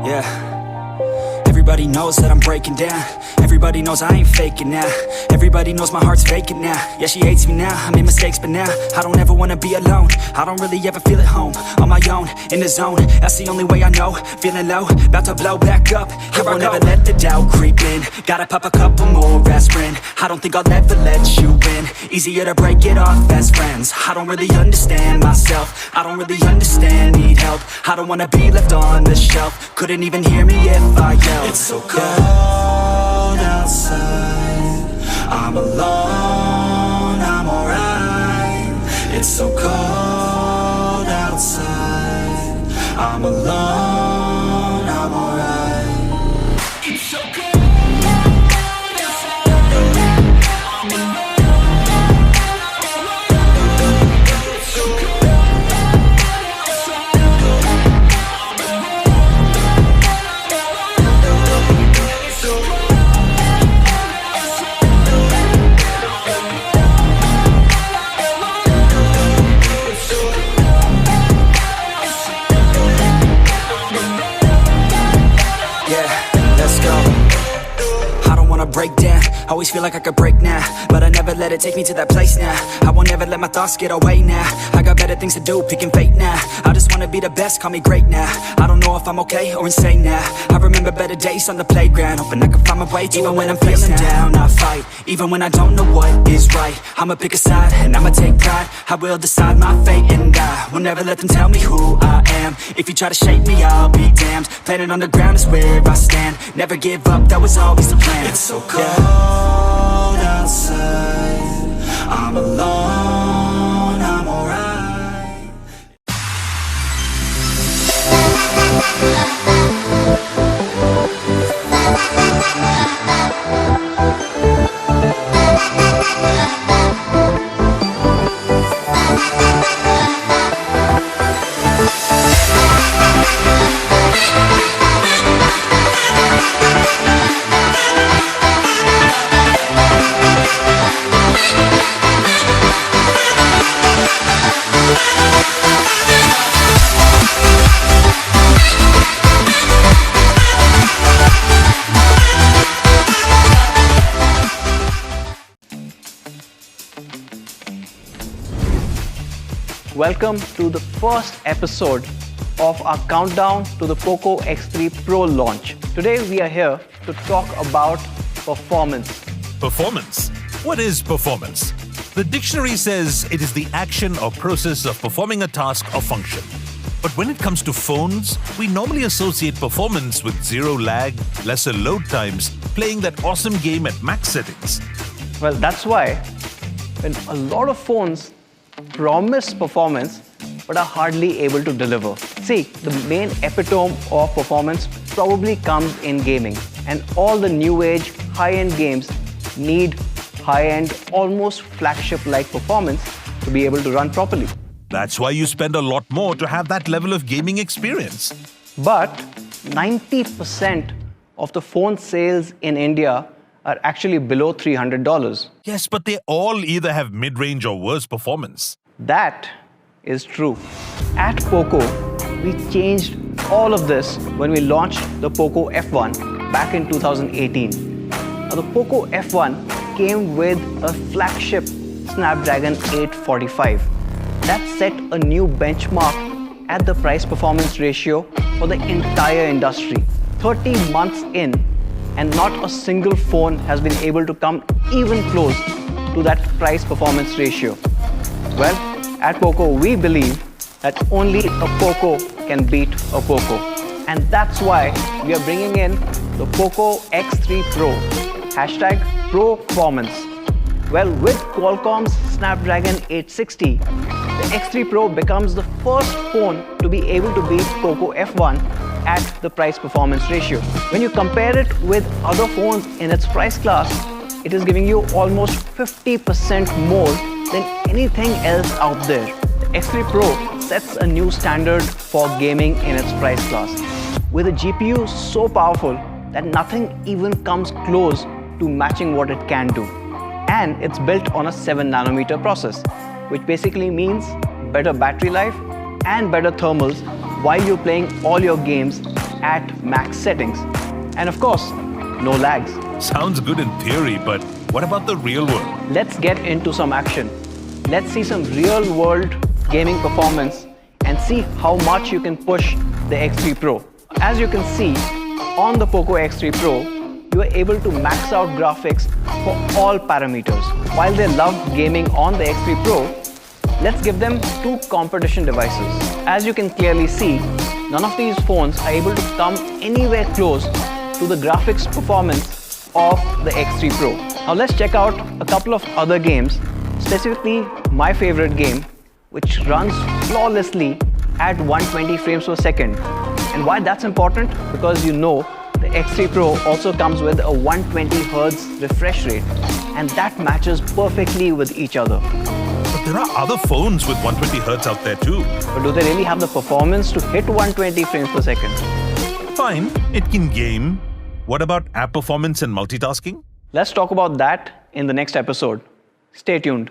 Yeah, everybody knows that I'm breaking down. Everybody knows I ain't faking now. Everybody knows my heart's vacant now. Yeah, she hates me now, I made mistakes but now I don't ever wanna be alone. I don't really ever feel at home. On my own, in the zone, that's the only way I know. Feeling low, about to blow back up. I won't ever let the doubt creep in. Gotta pop a couple more aspirin. I don't think I'll ever let you in. Easier to break it off best friends. I don't really understand myself. I don't really understand, need help. I don't wanna be left on the shelf. Couldn't even hear me if I yelled. It's so cold outside, I'm alone, I'm alright. It's so cold outside, I'm alone, I'm alright. It's so cold. Break down, always feel like I could break now, but I never let it take me to that place now. I won't ever let my thoughts get away now. I got better things to do, picking fate now. I just wanna be the best, call me great now. I don't know if I'm okay or insane now. I remember better days on the playground, hoping I can find my way. Even when I'm feeling down, I fight. Even when I don't know what is right, I'ma pick a side and I'ma take pride. I will decide my fate and I will never let them tell me who I am. If you try to shape me, I'll be damned. Planet on the ground is where I stand. Never give up, that was always the plan. It's so cold outside, I'm alone, I'm alright. Welcome to the first episode of our countdown to the Poco X3 Pro launch. Today we are here to talk about performance. Performance? What is performance? The dictionary says it is the action or process of performing a task or function. But when it comes to phones, we normally associate performance with zero lag, lesser load times, playing that awesome game at max settings. Well, that's why when a lot of phones promise performance but are hardly able to deliver. See, the main epitome of performance probably comes in gaming, and all the new age high-end games need high-end, almost flagship-like performance to be able to run properly. That's why you spend a lot more to have that level of gaming experience. But 90% of the phone sales in India are actually below $300. Yes, but they all either have mid-range or worse performance. That is true. At POCO, we changed all of this when we launched the POCO F1 back in 2018. Now, the POCO F1 came with a flagship Snapdragon 845. That set a new benchmark at the price-performance ratio for the entire industry. 30 months in, and not a single phone has been able to come even close to that price-performance ratio. Well, at POCO, we believe that only a POCO can beat a POCO. And that's why we are bringing in the POCO X3 Pro, hashtag ProFormance. Well, with Qualcomm's Snapdragon 860, the X3 Pro becomes the first phone to be able to beat POCO F1 at the price-performance ratio. When you compare it with other phones in its price class, it is giving you almost 50% more than anything else out there. The X3 Pro sets a new standard for gaming in its price class, with a GPU so powerful that nothing even comes close to matching what it can do. And it's built on a 7nm process, which basically means better battery life and better thermals while you're playing all your games at max settings. And of course, no lags. Sounds good in theory, but what about the real world? Let's get into some action. Let's see some real-world gaming performance and see how much you can push the X3 Pro. As you can see, on the POCO X3 Pro, you are able to max out graphics for all parameters. While they love gaming on the X3 Pro, let's give them two competition devices. As you can clearly see, none of these phones are able to come anywhere close to the graphics performance of the X3 Pro. Now let's check out a couple of other games, specifically my favorite game, which runs flawlessly at 120 frames per second. And why that's important? Because you know the X3 Pro also comes with a 120Hz refresh rate, and that matches perfectly with each other. But there are other phones with 120Hz out there too. But do they really have the performance to hit 120 frames per second? Fine, it can game. What about app performance and multitasking? Let's talk about that in the next episode. Stay tuned.